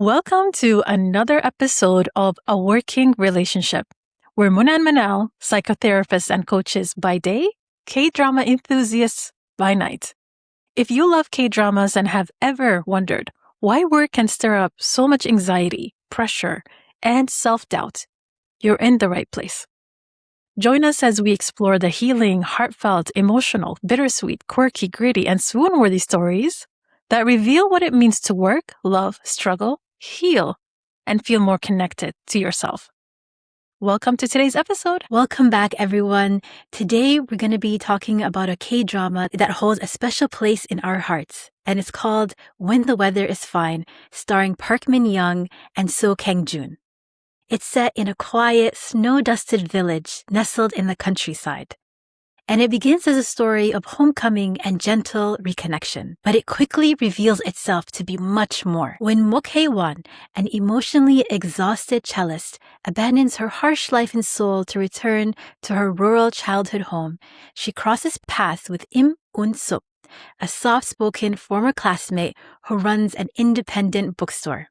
Welcome to another episode of A Working Relationship. We're Muna and Manal, psychotherapists and coaches by day, K-drama enthusiasts by night. If you love K-dramas and have ever wondered why work can stir up so much anxiety, pressure, and self-doubt, you're in the right place. Join us as we explore the healing, heartfelt, emotional, bittersweet, quirky, gritty, and swoon-worthy stories that reveal what it means to work, love, struggle, heal, and feel more connected to yourself. Welcome to today's episode. Welcome back, everyone. Today, we're going to be talking about a K-drama that holds a special place in our hearts, and it's called When the Weather is Fine, starring Park Min-young and Seo Kang-joon. It's set in a quiet, snow-dusted village nestled in the countryside. And it begins as a story of homecoming and gentle reconnection, but it quickly reveals itself to be much more. When Mok Hae-won, an emotionally exhausted cellist, abandons her harsh life in Seoul to return to her rural childhood home, she crosses paths with Im Eun-seob, a soft-spoken former classmate who runs an independent bookstore.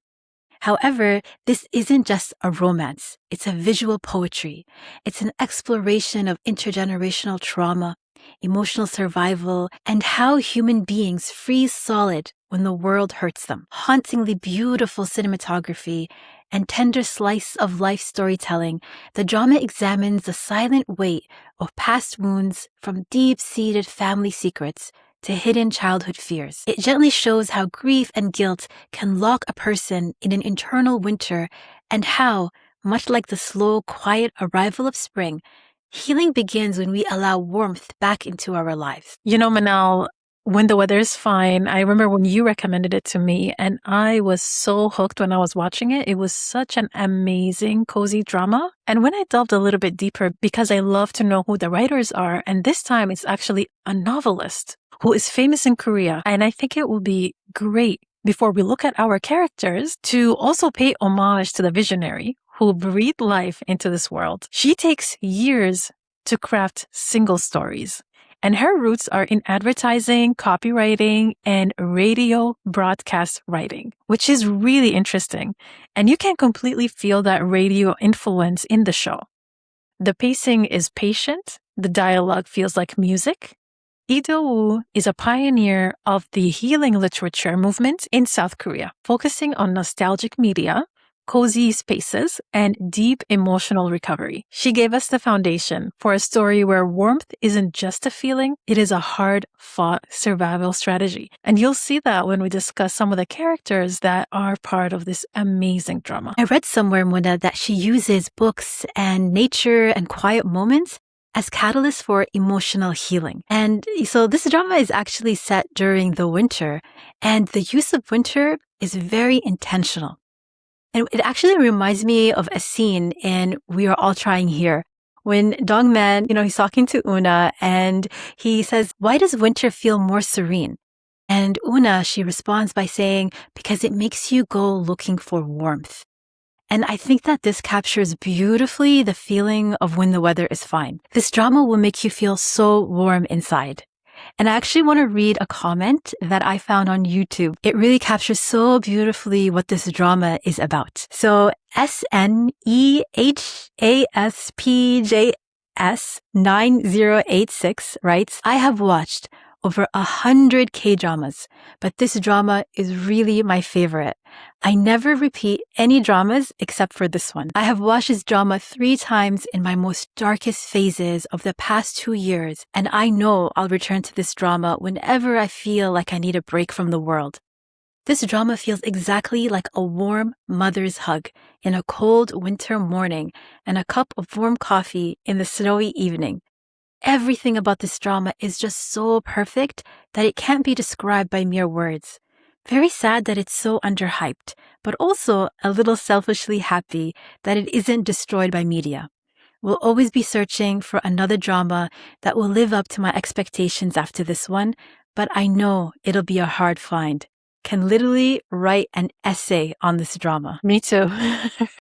However, this isn't just a romance. It's a visual poetry. It's an exploration of intergenerational trauma, emotional survival, and how human beings freeze solid when the world hurts them. Hauntingly beautiful cinematography and tender slice of life storytelling, the drama examines the silent weight of past wounds from deep-seated family secrets to hidden childhood fears. It gently shows how grief and guilt can lock a person in an internal winter and how, much like the slow, quiet arrival of spring, healing begins when we allow warmth back into our lives. You know, Manal, When the Weather is Fine, I remember when you recommended it to me, and I was so hooked when I was watching it. It was such an amazing, cozy drama. And when I delved a little bit deeper, because I love to know who the writers are, and this time it's actually a novelist who is famous in Korea. And I think it will be great, before we look at our characters, to also pay homage to the visionary who breathed life into this world. She takes years to craft single stories, and her roots are in advertising, copywriting, and radio broadcast writing, which is really interesting. And you can completely feel that radio influence in the show. The pacing is patient. The dialogue feels like music. Lee Do-woo is a pioneer of the healing literature movement in South Korea, focusing on nostalgic media, cozy spaces, and deep emotional recovery. She gave us the foundation for a story where warmth isn't just a feeling, it is a hard-fought survival strategy. And you'll see that when we discuss some of the characters that are part of this amazing drama. I read somewhere, Muna, that she uses books and nature and quiet moments as catalysts for emotional healing. And so this drama is actually set during the winter, and the use of winter is very intentional. And it actually reminds me of a scene in We Are All Trying Here when Dongman, he's talking to Una and he says, "Why does winter feel more serene?" And Una, she responds by saying, "Because it makes you go looking for warmth." And I think that this captures beautifully the feeling of when the weather is fine. This drama will make you feel so warm inside. And I actually want to read a comment that I found on YouTube. It really captures so beautifully what this drama is about. So SNEHASPJS9086 writes, "I have watched over 100 K-dramas, but this drama is really my favorite. I never repeat any dramas except for this one. I have watched this drama 3 times in my most darkest phases of the past 2 years, and I know I'll return to this drama whenever I feel like I need a break from the world. This drama feels exactly like a warm mother's hug in a cold winter morning and a cup of warm coffee in the snowy evening. Everything about this drama is just so perfect that it can't be described by mere words. Very sad that it's so underhyped, but also a little selfishly happy that it isn't destroyed by media. We'll always be searching for another drama that will live up to my expectations after this one, but I know it'll be a hard find. can literally write an essay on this drama. Me too.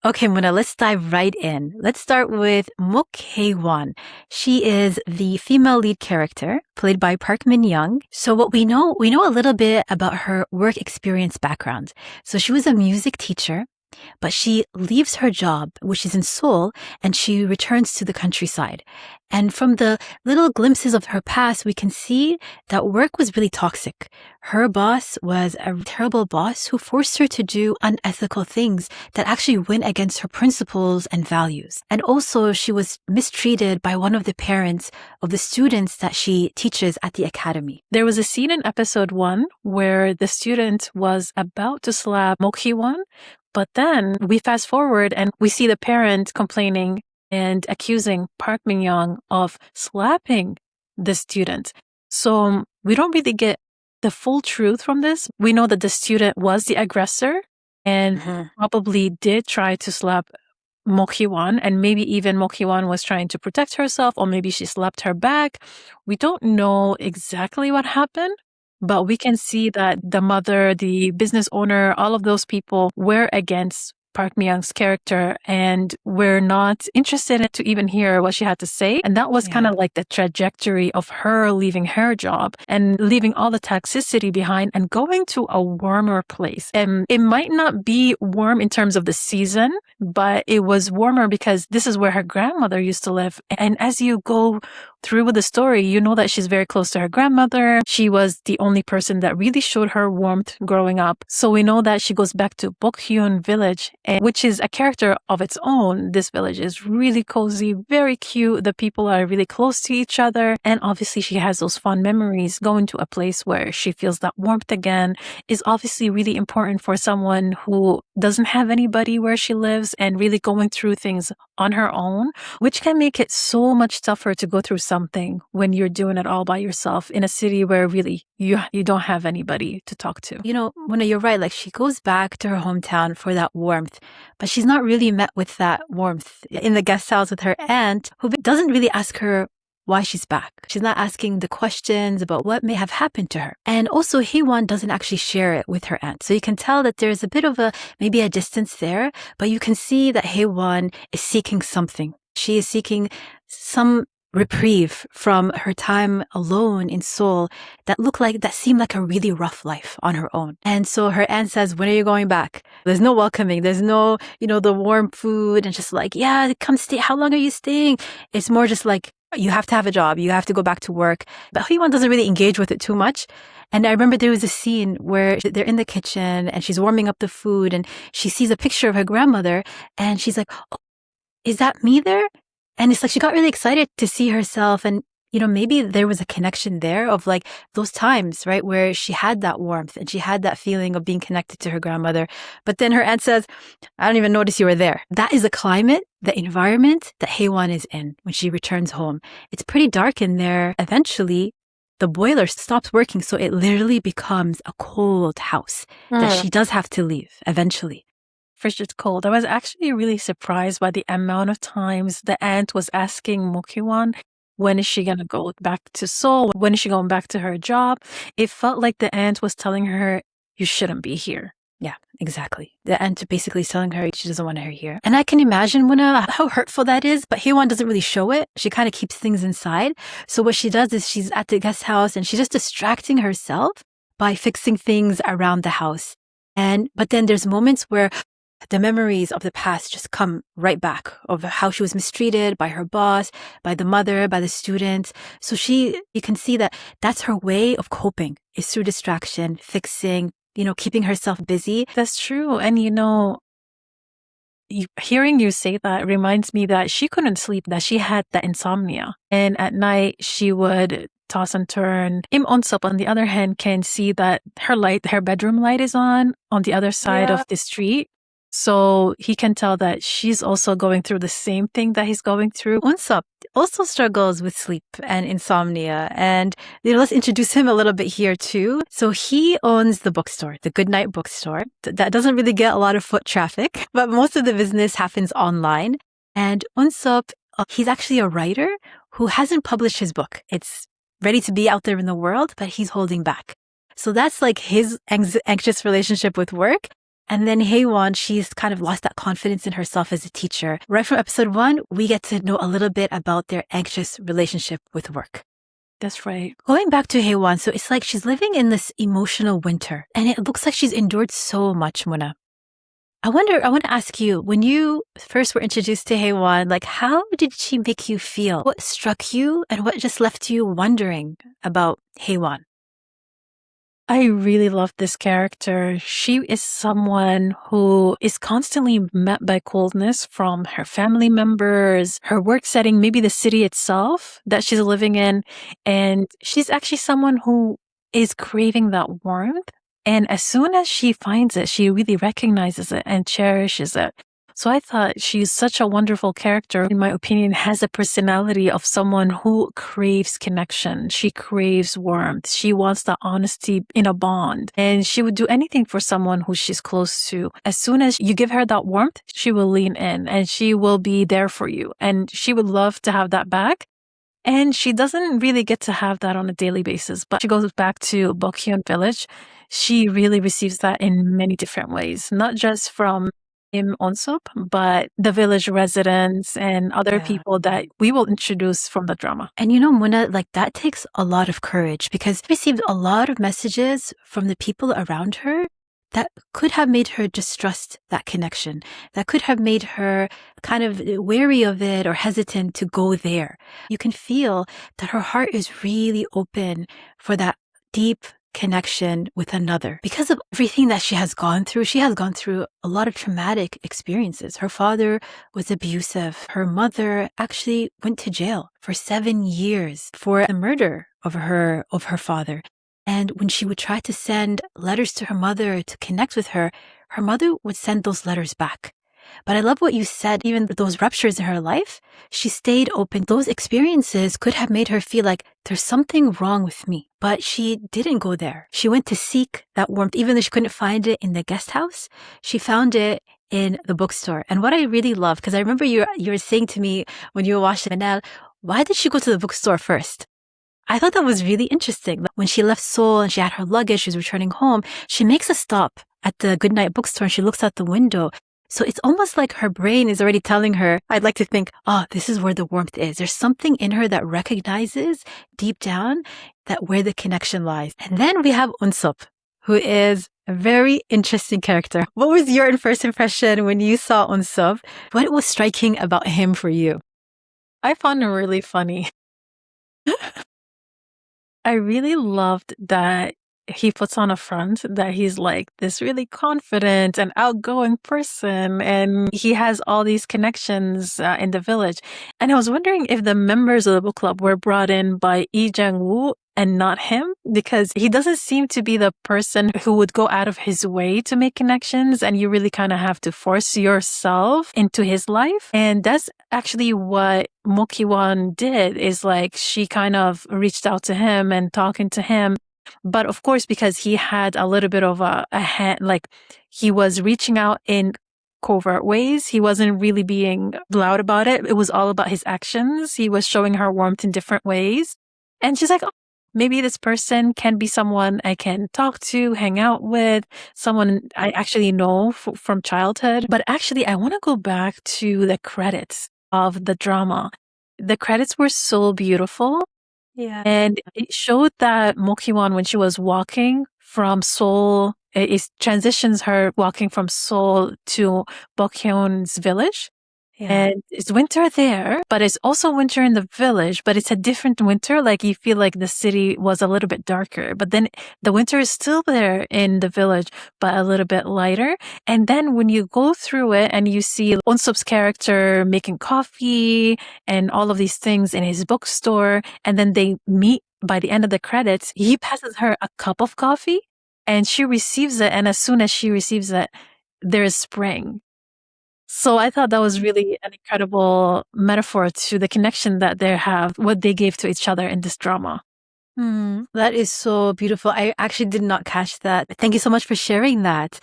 Okay, Muna, let's dive right in. Let's start with Mok Hae-won. She is the female lead character, played by Park Min-young. So what we know a little bit about her work experience background. So she was a music teacher, but she leaves her job, which is in Seoul, and she returns to the countryside. And from the little glimpses of her past, we can see that work was really toxic. Her boss was a terrible boss who forced her to do unethical things that actually went against her principles and values. And also, she was mistreated by one of the parents of the students that she teaches at the academy. There was a scene in episode 1 where the student was about to slap Mok Hae-won, but then we fast forward and we see the parent complaining and accusing Park Min-young of slapping the student. So we don't really get the full truth from this. We know that the student was the aggressor and probably did try to slap Mok Hae-won, and maybe even Mok Hae-won was trying to protect herself, or maybe she slapped her back. We don't know exactly what happened, but we can see that the mother, the business owner, all of those people were against Park Min-young's character and were not interested to even hear what she had to say. And that was kind of like the trajectory of her leaving her job and leaving all the toxicity behind and going to a warmer place. And it might not be warm in terms of the season, but it was warmer because this is where her grandmother used to live. And as you go through with the story, you know that she's very close to her grandmother. She was the only person that really showed her warmth growing up. So we know that she goes back to Bokhyun Village, which is a character of its own. This village is really cozy, very cute. The people are really close to each other. And obviously she has those fond memories. Going to a place where she feels that warmth again is obviously really important for someone who doesn't have anybody where she lives and really going through things on her own, which can make it so much tougher to go through something when you're doing it all by yourself in a city where really you don't have anybody to talk to. You know, Mona, you're right. Like, she goes back to her hometown for that warmth, but she's not really met with that warmth in the guest house with her aunt, who doesn't really ask her why she's back. She's not asking the questions about what may have happened to her. And also, Hae-won doesn't actually share it with her aunt. So you can tell that there's a bit of maybe a distance there, but you can see that Hae-won is seeking something. She is seeking some reprieve from her time alone in Seoul that seemed like a really rough life on her own. And so her aunt says, when are you going back? There's no welcoming. There's no, the warm food and just like, yeah, come stay. How long are you staying? It's more just like, you have to have a job. You have to go back to work. But Hae-won doesn't really engage with it too much. And I remember there was a scene where they're in the kitchen and she's warming up the food and she sees a picture of her grandmother and she's like, oh, is that me there? And it's like she got really excited to see herself. And, maybe there was a connection there of like those times, right, where she had that warmth and she had that feeling of being connected to her grandmother. But then her aunt says, I don't even notice you were there. That is the climate, the environment that Hae-won is in when she returns home. It's pretty dark in there. Eventually, the boiler stops working. So it literally becomes a cold house that she does have to leave eventually. Frigid cold. I was actually really surprised by the amount of times the aunt was asking Mok Hae-won, when is she going to go back to Seoul? When is she going back to her job? It felt like the aunt was telling her, you shouldn't be here. Yeah, exactly. The aunt basically is telling her she doesn't want her here. And I can imagine, Muna, how hurtful that is, but Hae-won doesn't really show it. She kind of keeps things inside. So what she does is she's at the guest house and she's just distracting herself by fixing things around the house. But then there's moments where the memories of the past just come right back of how she was mistreated by her boss, by the mother, by the students. So you can see that that's her way of coping, is through distraction, fixing, keeping herself busy. That's true. And hearing you say that reminds me that she couldn't sleep, that she had that insomnia. And at night she would toss and turn. Im Eun-seob, on the other hand, can see that her bedroom light is on the other side of the street. So he can tell that she's also going through the same thing that he's going through. Eun-seob also struggles with sleep and insomnia. And let's introduce him a little bit here too. So he owns the bookstore, the Goodnight Bookstore. That doesn't really get a lot of foot traffic, but most of the business happens online. And Eun-seob, he's actually a writer who hasn't published his book. It's ready to be out there in the world, but he's holding back. So that's like his anxious relationship with work. And then Hae-won, she's kind of lost that confidence in herself as a teacher. Right from episode 1, we get to know a little bit about their anxious relationship with work. That's right. Going back to Hae-won, so it's like she's living in this emotional winter, and it looks like she's endured so much, Muna. I want to ask you, when you first were introduced to Hae-won, like how did she make you feel? What struck you and what just left you wondering about Hae-won? I really love this character. She is someone who is constantly met by coldness from her family members, her work setting, maybe the city itself that she's living in. And she's actually someone who is craving that warmth. And as soon as she finds it, she really recognizes it and cherishes it. So I thought she's such a wonderful character, in my opinion, has a personality of someone who craves connection. She craves warmth. She wants the honesty in a bond. And she would do anything for someone who she's close to. As soon as you give her that warmth, she will lean in and she will be there for you. And she would love to have that back. And she doesn't really get to have that on a daily basis. But she goes back to Bokhyun Village. She really receives that in many different ways, not just from Im Eun-seob, but the village residents and other people that we will introduce from the drama. And you know, Muna, like that takes a lot of courage because she received a lot of messages from the people around her that could have made her distrust that connection, that could have made her kind of wary of it or hesitant to go there. You can feel that her heart is really open for that deep connection with another. Because of everything that she has gone through a lot of traumatic experiences. Her father was abusive. Her mother actually went to jail for 7 years for the murder of her father. And when she would try to send letters to her mother to connect with her, her mother would send those letters back. But I love what you said, even those ruptures in her life, she stayed open. Those experiences could have made her feel like there's something wrong with me. But she didn't go there. She went to seek that warmth. Even though she couldn't find it in the guest house, she found it in the bookstore. And what I really love, because I remember you were saying to me when you were watching Manal, why did she go to the bookstore first? I thought that was really interesting. When she left Seoul and she had her luggage, she was returning home, she makes a stop at the Goodnight Bookstore and she looks out the window. So it's almost like her brain is already telling her, I'd like to think, this is where the warmth is. There's something in her that recognizes deep down that where the connection lies. And then we have Eun-seob, who is a very interesting character. What was your first impression when you saw Eun-seob? What was striking about him for you? I found him really funny. I really loved that he puts on a front that he's like this really confident and outgoing person, and he has all these connections in the village. And I was wondering if the members of the book club were brought in by Lee Jang-woo and not him, because he doesn't seem to be the person who would go out of his way to make connections, and you really kind of have to force yourself into his life. And that's actually what Mok Hae-won did, is like she kind of reached out to him and talking to him. But of course, because he had a little bit of a hand, like he was reaching out in covert ways. He wasn't really being loud about it. It was all about his actions. He was showing her warmth in different ways. And she's like, maybe this person can be someone I can talk to, hang out with, someone I actually know from childhood. But actually, I want to go back to the credits of the drama. The credits were so beautiful. Yeah. And it showed that Mok Hae-won, when she was walking from Seoul, it transitions her walking from Seoul to Bokhyun's village. Yeah. And it's winter there, but it's also winter in the village, but it's a different winter. Like you feel like the city was a little bit darker, but then the winter is still there in the village, but a little bit lighter. And then when you go through it and you see Eun-seob's character making coffee and all of these things in his bookstore, and then they meet by the end of the credits, he passes her a cup of coffee and she receives it. And as soon as she receives it, there is spring. So I thought that was really an incredible metaphor to the connection that they have, what they gave to each other in this drama. That is so beautiful. I actually did not catch that. Thank you so much for sharing that.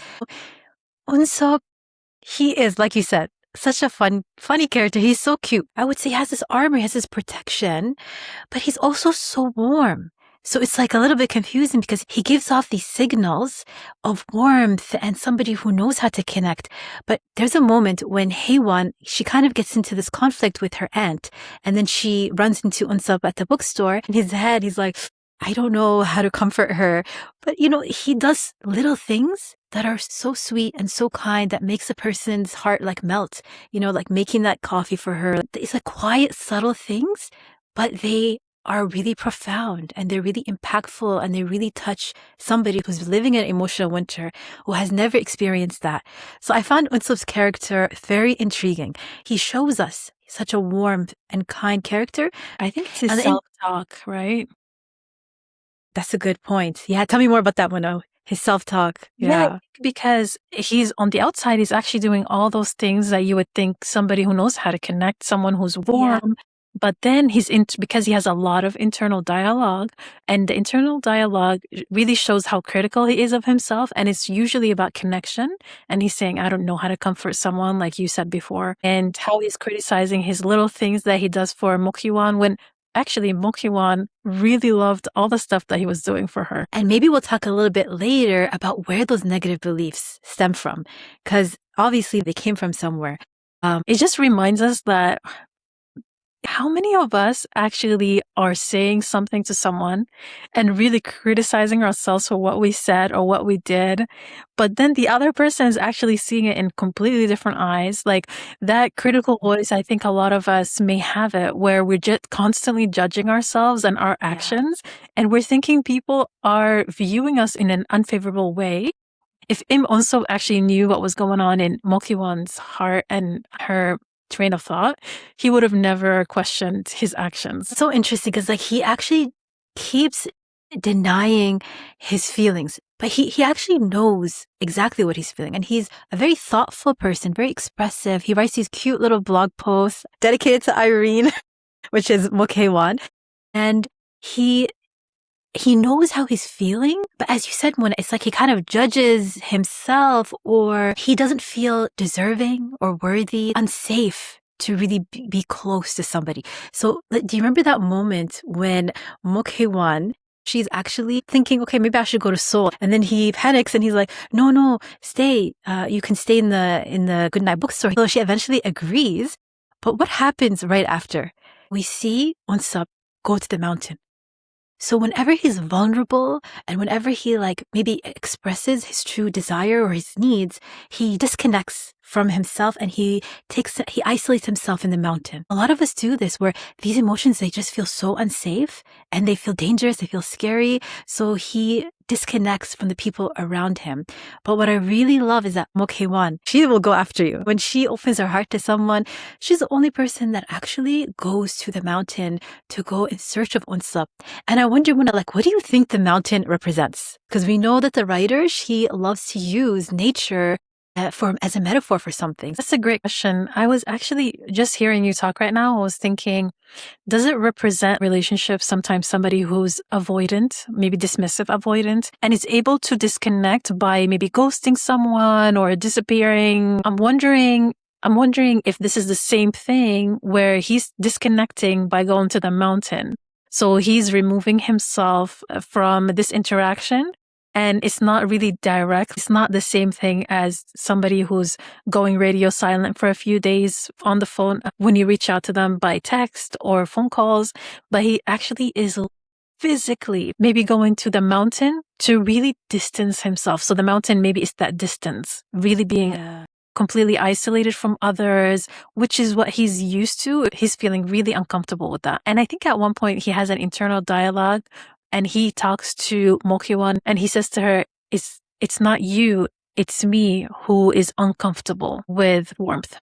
Eun-seob, he is, like you said, such a funny character. He's so cute. I would say he has this armor, he has this protection, but he's also so warm. So it's like a little bit confusing because he gives off these signals of warmth and somebody who knows how to connect. But there's a moment when Hae-won, she kind of gets into this conflict with her aunt, and then she runs into Eun-seob at the bookstore. In his head, he's like, I don't know how to comfort her. But, he does little things that are so sweet and so kind that makes a person's heart like melt, like making that coffee for her. It's like quiet, subtle things, but they are really profound and they're really impactful and they really touch somebody who's living an emotional winter who has never experienced that. So I found Eun-seob's character very intriguing. He shows us such a warm and kind character. I think it's his self-talk, right? That's a good point. Yeah, tell me more about that one. His self-talk. Yeah, because he's on the outside, he's actually doing all those things that you would think somebody who knows how to connect, someone who's warm. Yeah. But then because he has a lot of internal dialogue, and the internal dialogue really shows how critical he is of himself. And it's usually about connection. And he's saying, I don't know how to comfort someone, like you said before, and how he's criticizing his little things that he does for Mok Hae-won when actually Mok Hae-won really loved all the stuff that he was doing for her. And maybe we'll talk a little bit later about where those negative beliefs stem from, because obviously they came from somewhere. It just reminds us that how many of us actually are saying something to someone and really criticizing ourselves for what we said or what we did, but then the other person is actually seeing it in completely different eyes? Like that critical voice, I think a lot of us may have it where we're just constantly judging ourselves and our actions, and we're thinking people are viewing us in an unfavorable way. If Im Eun-seob actually knew what was going on in Mok Hae-won's heart and her train of thought, he would have never questioned his actions. It's so interesting because he actually keeps denying his feelings, but he actually knows exactly what he's feeling. And he's a very thoughtful person, very expressive. He writes these cute little blog posts dedicated to Irene, which is Mok Hae-won. And he knows how he's feeling, but as you said, when it's like he kind of judges himself, or he doesn't feel deserving or worthy, unsafe to really be close to somebody. So do you remember that moment when Mok Hae-won, she's actually thinking, okay, maybe I should go to Seoul. And then he panics and he's like, no, stay. You can stay in the Goodnight Bookstore. So she eventually agrees. But what happens right after? We see Eun-seob go to the mountain. So whenever he's vulnerable and whenever he maybe expresses his true desire or his needs, he disconnects from himself and he isolates himself in the mountain. A lot of us do this where these emotions, they just feel so unsafe and they feel dangerous, they feel scary. So he disconnects from the people around him. But what I really love is that Mok Hae-won, she will go after you. When she opens her heart to someone, she's the only person that actually goes to the mountain to go in search of Eun-seob. And I wonder, what do you think the mountain represents? Because we know that the writer, she loves to use nature as a metaphor for something. That's a great question. I was actually just hearing you talk right now. I was thinking, does it represent relationships? Sometimes somebody who's avoidant, maybe dismissive avoidant, and is able to disconnect by maybe ghosting someone or disappearing. I'm wondering if this is the same thing where he's disconnecting by going to the mountain. So he's removing himself from this interaction. And it's not really direct. It's not the same thing as somebody who's going radio silent for a few days on the phone when you reach out to them by text or phone calls. But he actually is physically maybe going to the mountain to really distance himself. So the mountain maybe is that distance, really being completely isolated from others, which is what he's used to. He's feeling really uncomfortable with that. And I think at one point he has an internal dialogue and he talks to Mok Hae-won and he says to her, it's not you, it's me who is uncomfortable with warmth.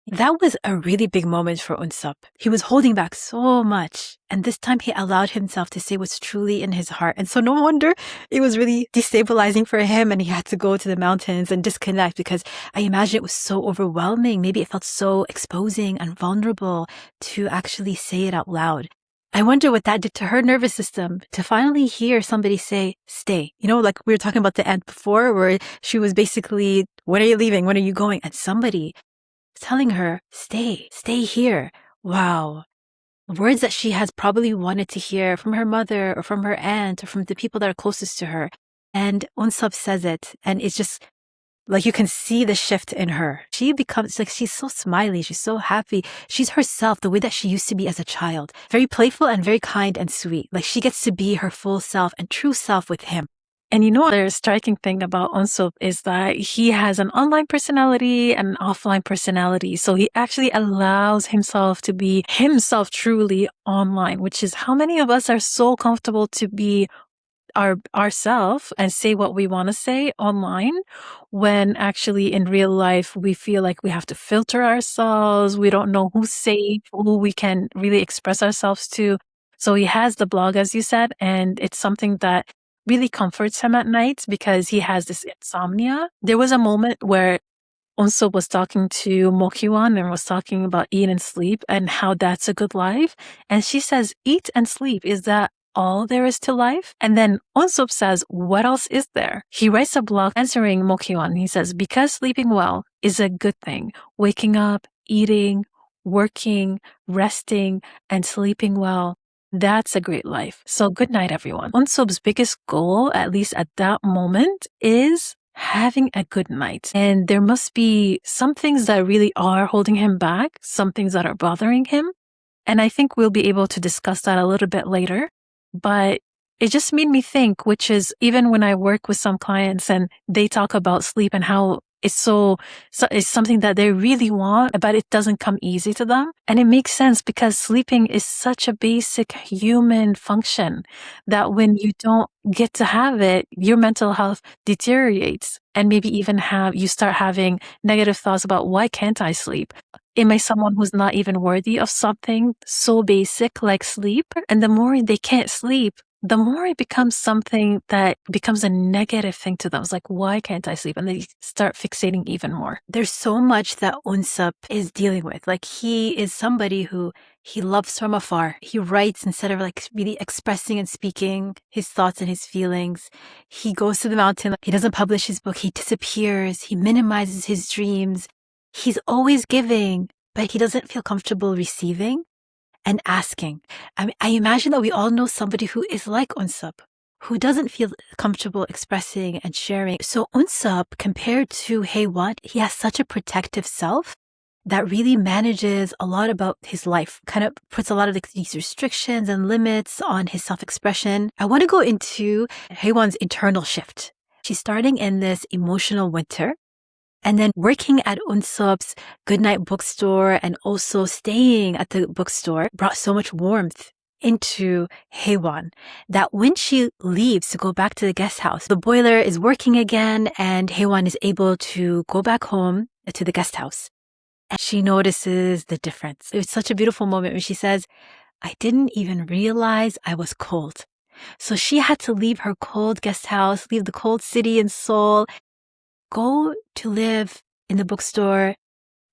That was a really big moment for Eun-seob. He was holding back so much. And this time he allowed himself to say what's truly in his heart. And so no wonder it was really destabilizing for him and he had to go to the mountains and disconnect, because I imagine it was so overwhelming. Maybe it felt so exposing and vulnerable to actually say it out loud. I wonder what that did to her nervous system to finally hear somebody say, stay. Like we were talking about the end before where she was basically, when are you leaving? When are you going? And somebody telling her, stay here. Wow. words that she has probably wanted to hear from her mother or from her aunt or from the people that are closest to her. And Eun-seob says it, and it's just like you can see the shift in her. She becomes like she's so smiley, she's so happy. She's herself the way that she used to be as a child. Very playful and very kind and sweet. Like she gets to be her full self and true self with him. And you know, the striking thing about Eun-seob is that he has an online personality and an offline personality. So he actually allows himself to be himself truly online, which is how many of us are so comfortable to be ourself and say what we want to say online, when actually in real life we feel like we have to filter ourselves. We don't know who's safe, who we can really express ourselves to. So he has the blog, as you said, and it's something that really comforts him at night because he has this insomnia. There was a moment where Eun-seob was talking to Mok Hae-won and was talking about eat and sleep and how that's a good life. And she says, eat and sleep, is that all there is to life? And then Eun-seob says, what else is there? He writes a blog answering Mok Hae-won. He says, because sleeping well is a good thing. Waking up, eating, working, resting, and sleeping well, that's a great life. So good night, everyone. Eun-seob's biggest goal, at least at that moment, is having a good night. And there must be some things that really are holding him back, some things that are bothering him. And I think we'll be able to discuss that a little bit later. But it just made me think, which is even when I work with some clients and they talk about sleep and how it's it's something that they really want, but it doesn't come easy to them. And it makes sense because sleeping is such a basic human function that when you don't get to have it, your mental health deteriorates, and maybe even you start having negative thoughts about, why can't I sleep? Am I someone who's not even worthy of something so basic like sleep? And the more they can't sleep, the more it becomes something that becomes a negative thing to them. It's like, why can't I sleep? And they start fixating even more. There's so much that Eun-seob is dealing with. Like he is somebody who he loves from afar. He writes instead of like really expressing and speaking his thoughts and his feelings. He goes to the mountain. He doesn't publish his book. He disappears. He minimizes his dreams. He's always giving, but he doesn't feel comfortable receiving and asking. I imagine that we all know somebody who is like Eun-seob, who doesn't feel comfortable expressing and sharing. So Eun-seob, compared to Hae-won, he has such a protective self that really manages a lot about his life, kind of puts a lot of these restrictions and limits on his self-expression. I want to go into Hae-won's internal shift. She's starting in this emotional winter, and then working at Eun-seob's Goodnight Bookstore and also staying at the bookstore brought so much warmth into Hae-won that when she leaves to go back to the guest house, the boiler is working again and Hae-won is able to go back home to the guest house. And she notices the difference. It was such a beautiful moment when she says, I didn't even realize I was cold. So she had to leave her cold guest house, leave the cold city in Seoul, go to live in the bookstore,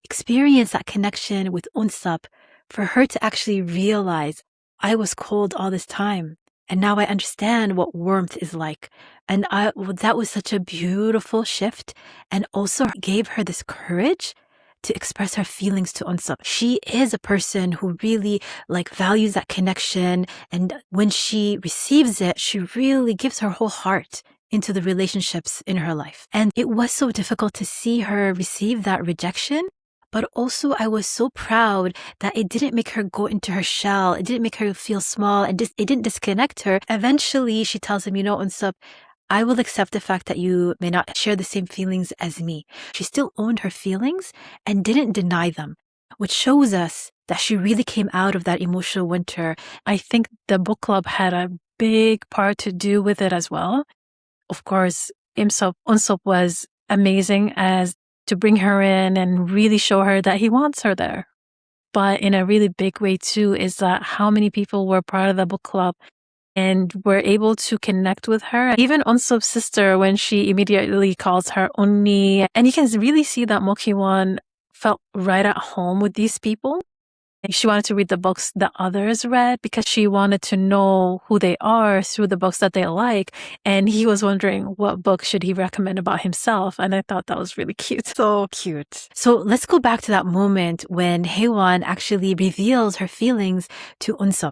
experience that connection with Eun-seob, for her to actually realize I was cold all this time. And now I understand what warmth is like. And that was such a beautiful shift, and also gave her this courage to express her feelings to Eun-seob. She is a person who really values that connection. And when she receives it, she really gives her whole heart into the relationships in her life. And it was so difficult to see her receive that rejection. But also I was so proud that it didn't make her go into her shell. It didn't make her feel small, and it didn't disconnect her. Eventually she tells him, Eun-seob, I will accept the fact that you may not share the same feelings as me. She still owned her feelings and didn't deny them, which shows us that she really came out of that emotional winter. I think the book club had a big part to do with it as well. Of course, Eun-seob was amazing as to bring her in and really show her that he wants her there. But in a really big way too is that how many people were part of the book club and were able to connect with her. Even Eun-seob's sister, when she immediately calls her Onni. And you can really see that Mok Hae-won felt right at home with these people. She wanted to read the books that others read because she wanted to know who they are through the books that they like. And he was wondering what book should he recommend about himself. And I thought that was really cute. So cute. So let's go back to that moment when Hae-won actually reveals her feelings to Eun-seob.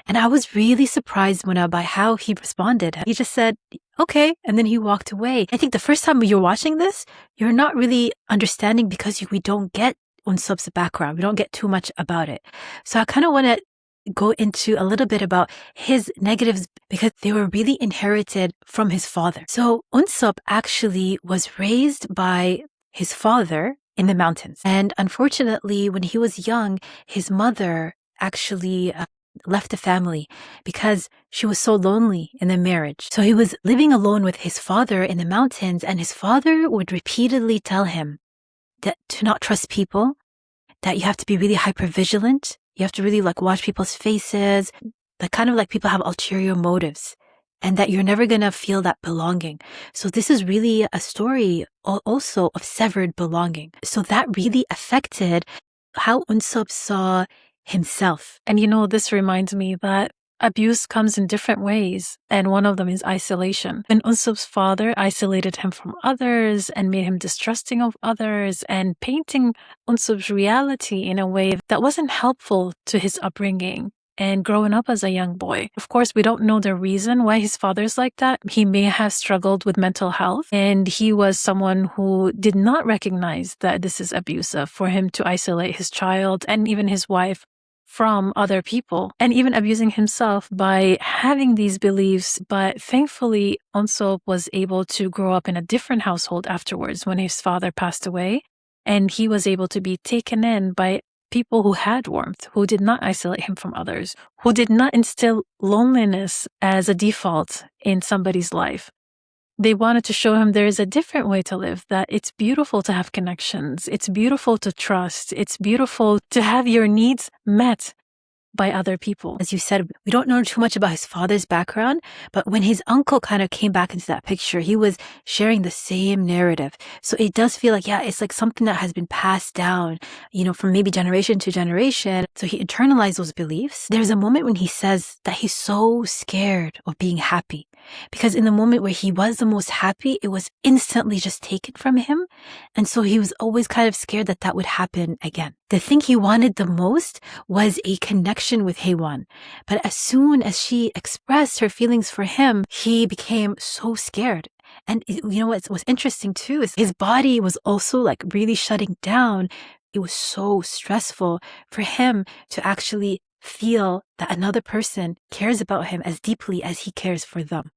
And I was really surprised, Muna, by how he responded. He just said, okay, and then he walked away. I think the first time you're watching this, you're not really understanding because we don't get Eun-seob's background. We don't get too much about it. So I kind of want to go into a little bit about his negatives because they were really inherited from his father. So Eun-seob actually was raised by his father in the mountains. And unfortunately, when he was young, his mother actually left the family because she was so lonely in the marriage. So he was living alone with his father in the mountains, and his father would repeatedly tell him that to not trust people, that you have to be really hypervigilant. You have to really watch people's faces, that kind of people have ulterior motives, and that you're never going to feel that belonging. So this is really a story also of severed belonging. So that really affected how Eun-seob saw himself. And this reminds me that abuse comes in different ways, and one of them is isolation. And Eun-seob's father isolated him from others and made him distrusting of others and painting Eun-seob's reality in a way that wasn't helpful to his upbringing and growing up as a young boy. Of course, we don't know the reason why his father's like that. He may have struggled with mental health, and he was someone who did not recognize that this is abusive for him to isolate his child and even his wife from other people, and even abusing himself by having these beliefs. But thankfully, Eun-seob was able to grow up in a different household afterwards when his father passed away, and he was able to be taken in by people who had warmth, who did not isolate him from others, who did not instill loneliness as a default in somebody's life. They wanted to show him there is a different way to live, that it's beautiful to have connections. It's beautiful to trust. It's beautiful to have your needs met by other people. As you said, we don't know too much about his father's background, but when his uncle kind of came back into that picture, he was sharing the same narrative. So it does feel like, it's like something that has been passed down, from maybe generation to generation. So he internalized those beliefs. There's a moment when he says that he's so scared of being happy because in the moment where he was the most happy, it was instantly just taken from him. And so he was always kind of scared that that would happen again. The thing he wanted the most was a connection with Hae-won. But as soon as she expressed her feelings for him, he became so scared. And what's interesting too is his body was also really shutting down. It was so stressful for him to actually feel that another person cares about him as deeply as he cares for them.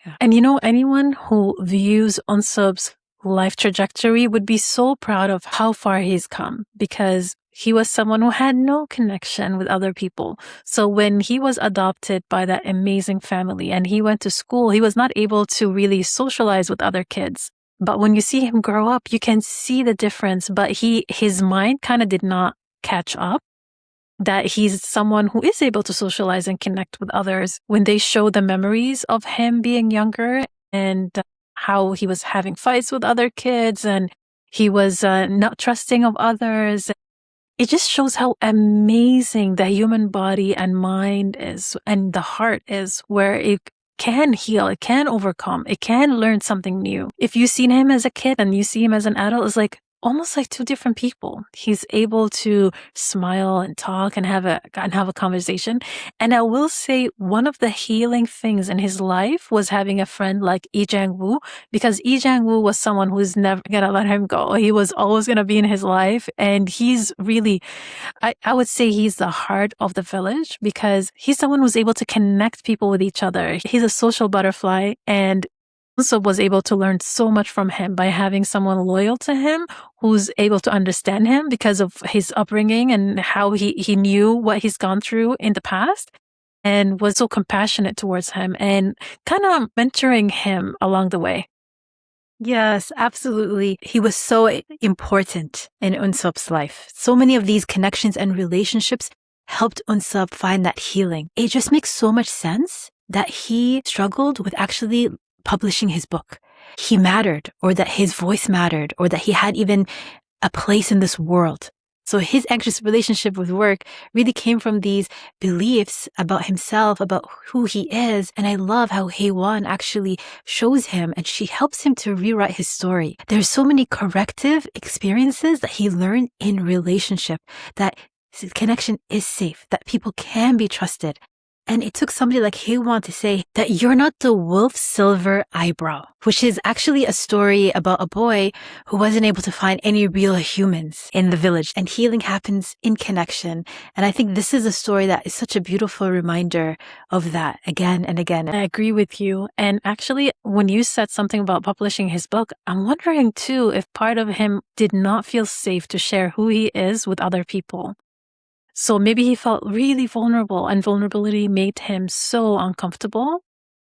Yeah. And anyone who views Eun-seob's life trajectory would be so proud of how far he's come, because he was someone who had no connection with other people. So when he was adopted by that amazing family and he went to school, he was not able to really socialize with other kids. But when you see him grow up, you can see the difference. But his mind kind of did not catch up, that he's someone who is able to socialize and connect with others. When they show the memories of him being younger and how he was having fights with other kids and he was not trusting of others, it just shows how amazing the human body and mind is, and the heart is, where it can heal, it can overcome, it can learn something new. If you've seen him as a kid and you see him as an adult, it's almost like two different people. He's able to smile and talk and have a conversation. And I will say one of the healing things in his life was having a friend like Lee Jang-woo, because Lee Jang-woo was someone who's never gonna let him go. He was always gonna be in his life, and he's really, I would say he's the heart of the village, because he's someone who's able to connect people with each other. He's a social butterfly, and also was able to learn so much from him by having someone loyal to him who's able to understand him because of his upbringing and how he knew what he's gone through in the past, and was so compassionate towards him and kind of mentoring him along the way. Yes, absolutely. He was so important in Eun-seob's life. So many of these connections and relationships helped Eun-seob find that healing. It just makes so much sense that he struggled with actually publishing his book. He mattered, or that his voice mattered, or that he had even a place in this world. So his anxious relationship with work really came from these beliefs about himself, about who he is. And I love how Hae-won actually shows him and she helps him to rewrite his story. There's so many corrective experiences that he learned in relationship, that connection is safe, that people can be trusted. And it took somebody like Hae-won to say that you're not the wolf's silver eyebrow, which is actually a story about a boy who wasn't able to find any real humans in the village. And healing happens in connection. And I think this is a story that is such a beautiful reminder of that again and again. I agree with you. And actually, when you said something about publishing his book, I'm wondering too if part of him did not feel safe to share who he is with other people. So maybe he felt really vulnerable and vulnerability made him so uncomfortable.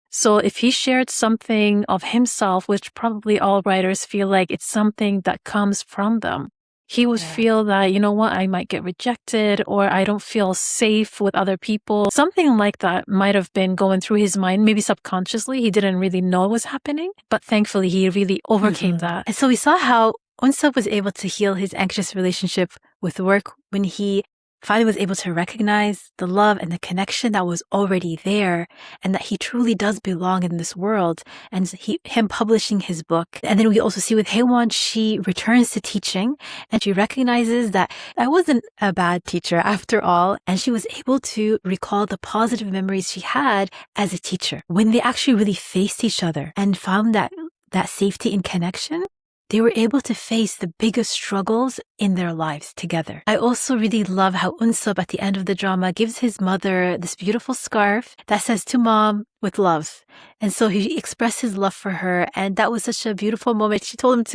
So if he shared something of himself, which probably all writers feel like it's something that comes from them, he would feel that, you know what, I might get rejected or I don't feel safe with other people. Something like that might have been going through his mind, maybe subconsciously. He didn't really know what was happening, but thankfully he really overcame that. And so we saw how Eun-seob was able to heal his anxious relationship with work when he finally was able to recognize the love and the connection that was already there and that he truly does belong in this world, and him publishing his book. And then we also see with Hae-won, she returns to teaching and she recognizes that I wasn't a bad teacher after all, and she was able to recall the positive memories she had as a teacher. When they actually really faced each other and found that safety and connection, they were able to face the biggest struggles in their lives together. I also really love how Eun-seob at the end of the drama gives his mother this beautiful scarf that says "to mom with love." And so he expressed his love for her. And that was such a beautiful moment. She told him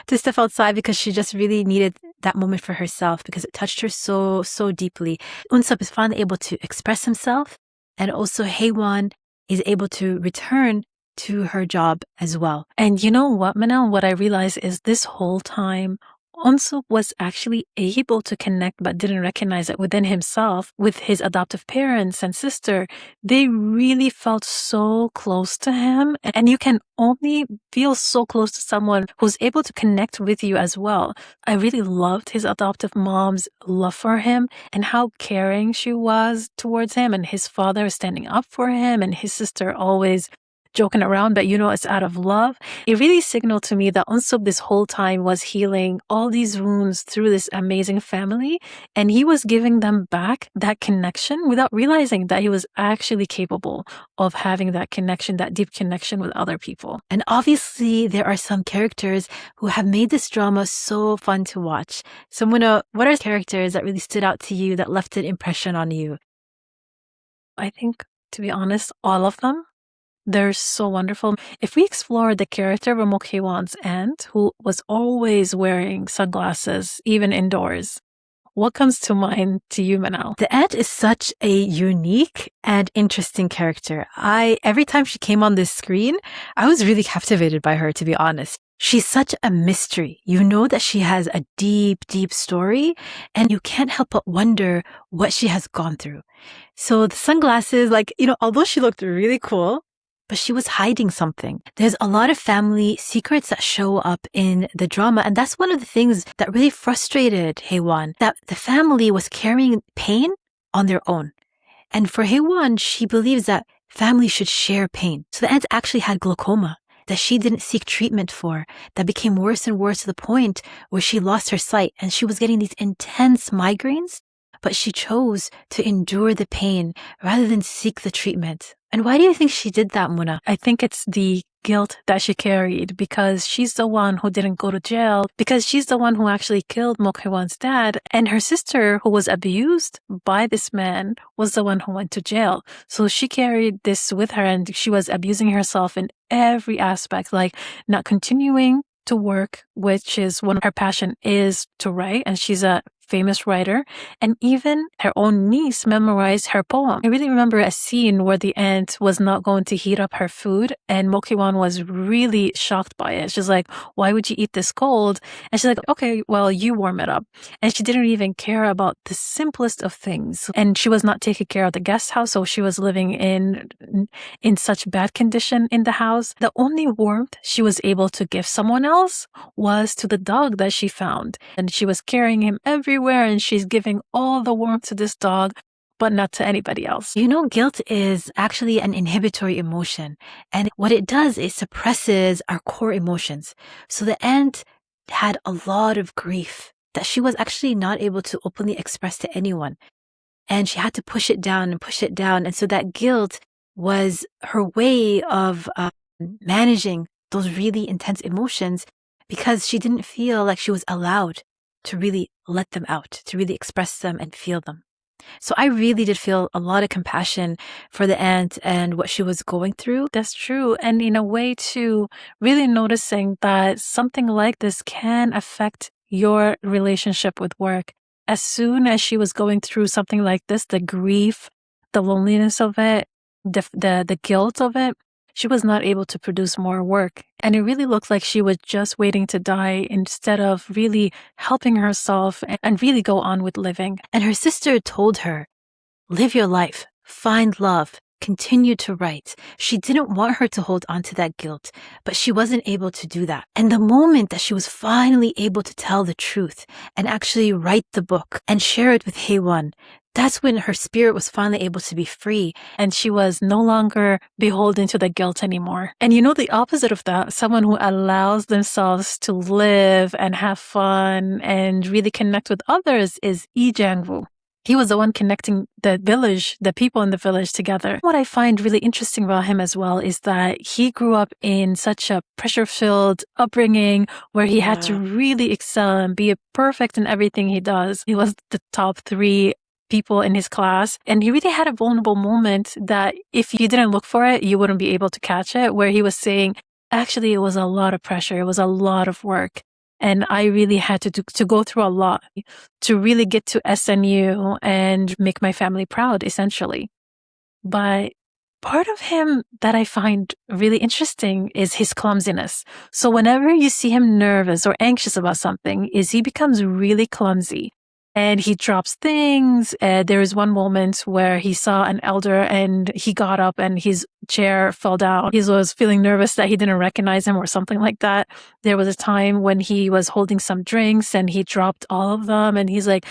to step outside because she just really needed that moment for herself because it touched her so, so deeply. Eun-seob is finally able to express himself. And also Hae-won is able to return to her job as well. And you know what, Manel? What I realized is this whole time, Eun-seob was actually able to connect but didn't recognize it within himself with his adoptive parents and sister. They really felt so close to him. And you can only feel so close to someone who's able to connect with you as well. I really loved his adoptive mom's love for him and how caring she was towards him, and his father standing up for him and his sister always joking around, but it's out of love. It really signaled to me that Eun-seob this whole time was healing all these wounds through this amazing family, and he was giving them back that connection without realizing that he was actually capable of having that connection, that deep connection with other people. And obviously, there are some characters who have made this drama so fun to watch. So Muna, what are characters that really stood out to you, that left an impression on you? I think, to be honest, all of them. They're so wonderful. If we explore the character of Mok Hae-won's aunt, who was always wearing sunglasses, even indoors, what comes to mind to you, Manal? The aunt is such a unique and interesting character. Every time she came on this screen, I was really captivated by her, to be honest. She's such a mystery. You know that she has a deep, deep story, and you can't help but wonder what she has gone through. So the sunglasses, although she looked really cool, but she was hiding something. There's a lot of family secrets that show up in the drama, and that's one of the things that really frustrated Hae-won, that the family was carrying pain on their own. And for Hae-won, she believes that family should share pain. So the aunt actually had glaucoma that she didn't seek treatment for, that became worse and worse to the point where she lost her sight, and she was getting these intense migraines, but she chose to endure the pain rather than seek the treatment. And why do you think she did that, Muna? I think it's the guilt that she carried, because she's the one who didn't go to jail, because she's the one who actually killed Mok Hae-won's dad, and her sister, who was abused by this man, was the one who went to jail. So she carried this with her, and she was abusing herself in every aspect, like not continuing to work, which is one of her passion is to write, and she's a famous writer, and even her own niece memorized her poem. I really remember a scene where the aunt was not going to heat up her food, and Mok Hae-won was really shocked by it. She's like, "Why would you eat this cold?" And she's like, "Okay, well, you warm it up." And she didn't even care about the simplest of things. And she was not taking care of the guest house, so she was living in such bad condition in the house. The only warmth she was able to give someone else was to the dog that she found, and she was carrying him everywhere everywhere and she's giving all the warmth to this dog, but not to anybody else. You know, guilt is actually an inhibitory emotion. And what it does is suppresses our core emotions. So the aunt had a lot of grief that she was actually not able to openly express to anyone. And she had to push it down and push it down. And so that guilt was her way of managing those really intense emotions because she didn't feel like she was allowed to really let them out, to really express them and feel them. So I really did feel a lot of compassion for the aunt and what she was going through. That's true. And in a way, too, really noticing that something like this can affect your relationship with work. As soon as she was going through something like this, the grief, the loneliness of it, the guilt of it, she was not able to produce more work. And it really looked like she was just waiting to die instead of really helping herself and really go on with living. And her sister told her, live your life, find love, continue to write. She didn't want her to hold on to that guilt, but she wasn't able to do that. And the moment that she was finally able to tell the truth and actually write the book and share it with Hae-won, that's when her spirit was finally able to be free. And she was no longer beholden to the guilt anymore. And you know, the opposite of that, someone who allows themselves to live and have fun and really connect with others is Lee Jang-woo. He was the one connecting the village, the people in the village together. What I find really interesting about him as well is that he grew up in such a pressure-filled upbringing where he had to really excel and be perfect in everything he does. He was the top 3 people in his class, and he really had a vulnerable moment that if you didn't look for it, you wouldn't be able to catch it, where he was saying, actually, it was a lot of pressure. It was a lot of work. And I really had to go through a lot to really get to SNU and make my family proud, essentially. But part of him that I find really interesting is his clumsiness. So whenever you see him nervous or anxious about something, he becomes really clumsy. And he drops things. There is one moment where he saw an elder and he got up and his chair fell down. He was feeling nervous that he didn't recognize him or something like that. There was a time when he was holding some drinks and he dropped all of them. And he's like,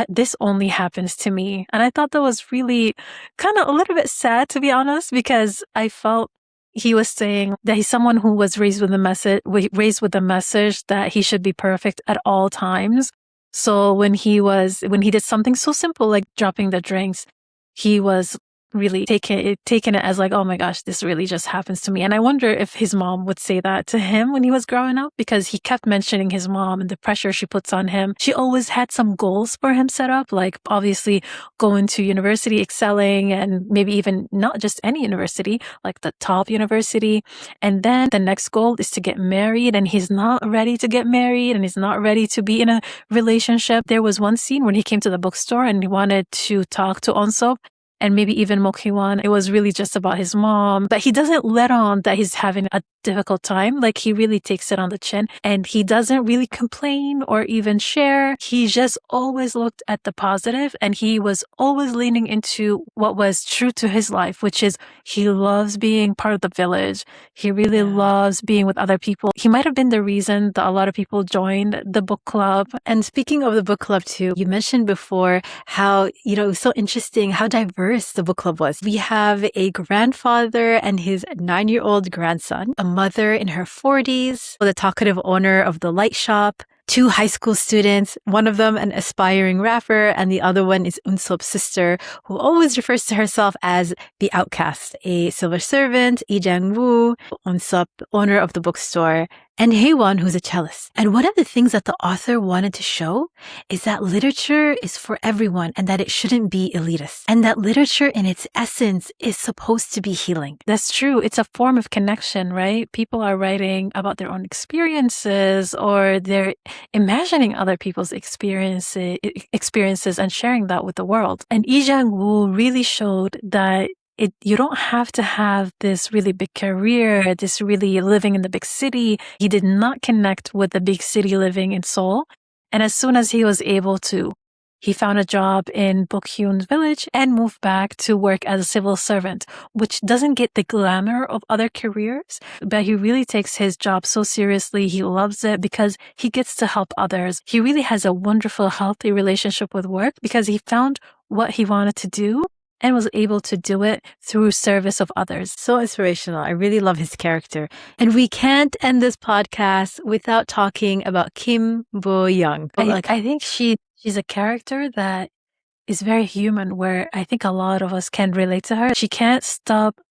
this only happens to me. And I thought that was really kind of a little bit sad, to be honest, because I felt he was saying that he's someone who was raised with the message that he should be perfect at all times. So when he did something so simple like dropping the drinks, he was really taking it as like, oh my gosh, this really just happens to me. And I wonder if his mom would say that to him when he was growing up, because he kept mentioning his mom and the pressure she puts on him. She always had some goals for him set up, like obviously going to university, excelling, and maybe even not just any university, like the top university. And then the next goal is to get married, and he's not ready to get married and he's not ready to be in a relationship. There was one scene when he came to the bookstore and he wanted to talk to Eun-seob and maybe even Mok Hae-won. It was really just about his mom. But he doesn't let on that he's having a difficult time. Like, he really takes it on the chin. And he doesn't really complain or even share. He just always looked at the positive, and he was always leaning into what was true to his life, which is he loves being part of the village. He really loves being with other people. He might have been the reason that a lot of people joined the book club. And speaking of the book club too, you mentioned before how, it was so interesting how diverse the book club was. We have a grandfather and his 9-year-old grandson, a mother in her 40s, the talkative owner of the light shop, 2 high school students, one of them an aspiring rapper, and the other one is Eun-seob's sister, who always refers to herself as the outcast, a civil servant, Lee Jang-woo, Eun-seob, owner of the bookstore, and Hae-won, who's a cellist. And one of the things that the author wanted to show is that literature is for everyone and that it shouldn't be elitist. And that literature in its essence is supposed to be healing. That's true. It's a form of connection, right? People are writing about their own experiences, or they're imagining other people's experiences and sharing that with the world. And Lee Jang-woo really showed that you don't have to have this really big career, this really living in the big city. He did not connect with the big city living in Seoul. And as soon as he was able to, He found a job in Bokhyun Village and moved back to work as a civil servant, which doesn't get the glamour of other careers, but he really takes his job so seriously. He loves it because he gets to help others. He really has a wonderful, healthy relationship with work because he found what he wanted to do and was able to do it through service of others. So inspirational. I really love his character. And we can't end this podcast without talking about Kim Bo-young. I think she's a character that is very human, where I think a lot of us can relate to her. She can't stop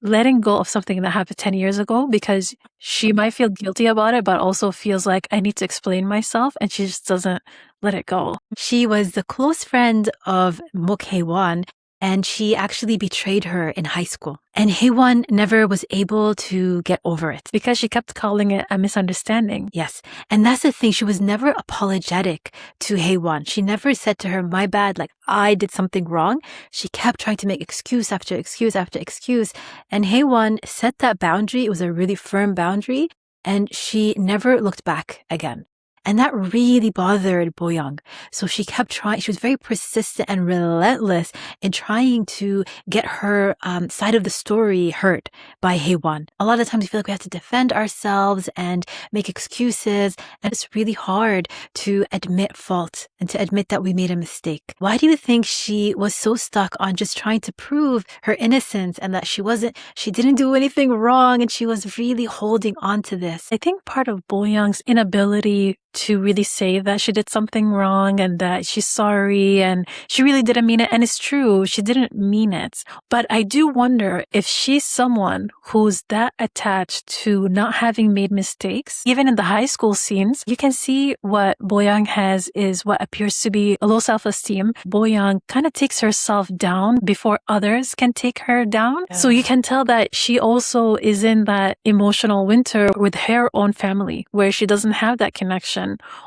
letting go of something that happened 10 years ago because she might feel guilty about it, but also feels like I need to explain myself, and she just doesn't let it go. She was the close friend of Mok Hae-won, and she actually betrayed her in high school. And Hae-won never was able to get over it. Because she kept calling it a misunderstanding. Yes. And that's the thing. She was never apologetic to Hae-won. She never said to her, my bad, like I did something wrong. She kept trying to make excuse after excuse after excuse. And Hae-won set that boundary. It was a really firm boundary. And she never looked back again. And that really bothered Bo-young. So she kept trying. She was very persistent and relentless in trying to get her side of the story heard by Hae-won. A lot of times we feel like we have to defend ourselves and make excuses. And it's really hard to admit fault and to admit that we made a mistake. Why do you think she was so stuck on just trying to prove her innocence and that she didn't do anything wrong, and she was really holding on to this? I think part of Bo-young's inability to really say that she did something wrong and that she's sorry and she really didn't mean it. And it's true, she didn't mean it. But I do wonder if she's someone who's that attached to not having made mistakes. Even in the high school scenes, you can see what Bo-young has is what appears to be a low self-esteem. Bo-young kind of takes herself down before others can take her down. Yeah. So you can tell that she also is in that emotional winter with her own family where she doesn't have that connection.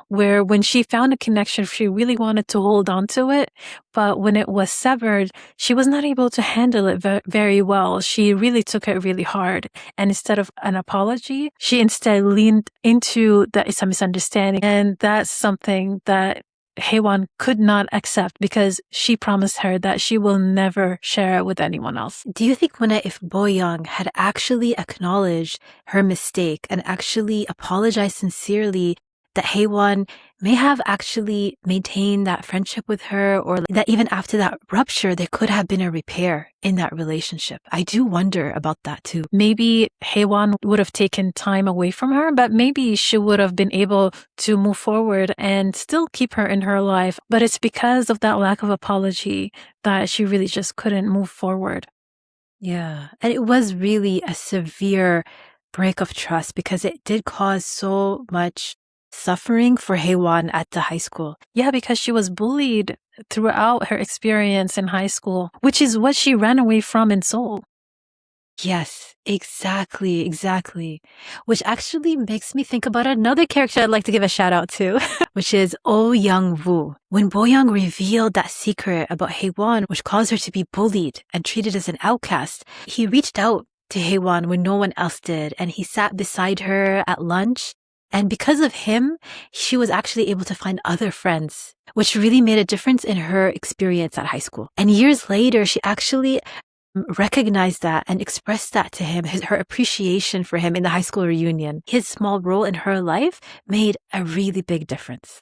Where when she found a connection, she really wanted to hold on to it. But when it was severed, she was not able to handle it very well. She really took it really hard. And instead of an apology, she instead leaned into that it's a misunderstanding. And that's something that Hae-won could not accept because she promised her that she will never share it with anyone else. Do you think, if Bo-young had actually acknowledged her mistake and actually apologized sincerely, that Hae-won may have actually maintained that friendship with her, or that even after that rupture, there could have been a repair in that relationship? I do wonder about that too. Maybe Hae-won would have taken time away from her, but maybe she would have been able to move forward and still keep her in her life. But it's because of that lack of apology that she really just couldn't move forward. Yeah. And it was really a severe break of trust because it did cause so much suffering for Hae-won at the high school. Yeah, because she was bullied throughout her experience in high school, which is what she ran away from in Seoul. Yes, exactly. Which actually makes me think about another character I'd like to give a shout out to, which is Oh Young-woo. When Bo-young revealed that secret about Hae-won, which caused her to be bullied and treated as an outcast, he reached out to Hae-won when no one else did, and he sat beside her at lunch. And because of him, she was actually able to find other friends, which really made a difference in her experience at high school. And years later, she actually recognized that and expressed that to him, her appreciation for him in the high school reunion. His small role in her life made a really big difference.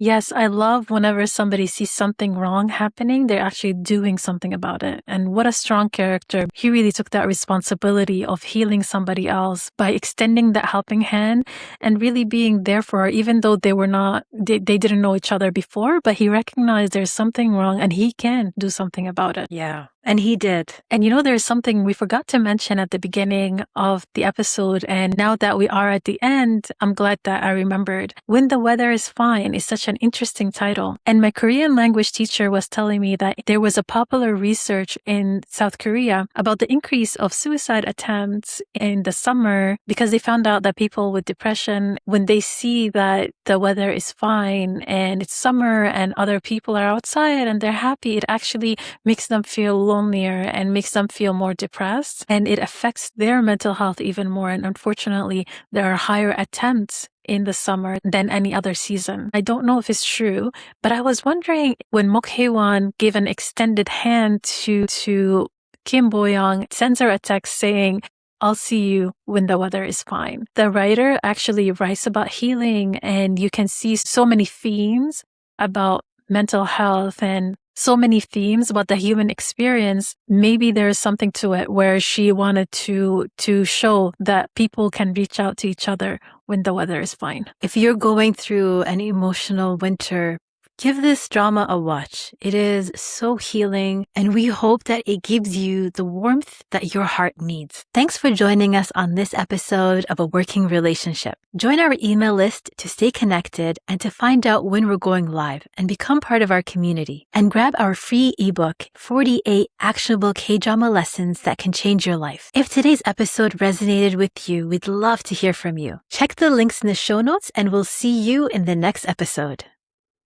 Yes, I love whenever somebody sees something wrong happening, they're actually doing something about it. And what a strong character. He really took that responsibility of healing somebody else by extending that helping hand and really being there for her, even though they didn't know each other before, but he recognized there's something wrong and he can do something about it. Yeah. And he did. And there's something we forgot to mention at the beginning of the episode. And now that we are at the end, I'm glad that I remembered. When the Weather is Fine is such an interesting title. And my Korean language teacher was telling me that there was a popular research in South Korea about the increase of suicide attempts in the summer because they found out that people with depression, when they see that the weather is fine and it's summer and other people are outside and they're happy, it actually makes them feel lonelier and makes them feel more depressed, and it affects their mental health even more. And unfortunately, there are higher attempts in the summer than any other season. I don't know if it's true, but I was wondering when Mok Hae-won gave an extended hand to Kim Bo-young, sends her a text saying, "I'll see you when the weather is fine." The writer actually writes about healing, and you can see so many themes about mental health and so many themes about the human experience. Maybe there's something to it where she wanted to show that people can reach out to each other when the weather is fine. If you're going through an emotional winter, give this drama a watch. It is so healing, and we hope that it gives you the warmth that your heart needs. Thanks for joining us on this episode of A Working Relationship. Join our email list to stay connected and to find out when we're going live and become part of our community. And grab our free ebook, 48 Actionable K-Drama Lessons That Can Change Your Life. If today's episode resonated with you, we'd love to hear from you. Check the links in the show notes, and we'll see you in the next episode.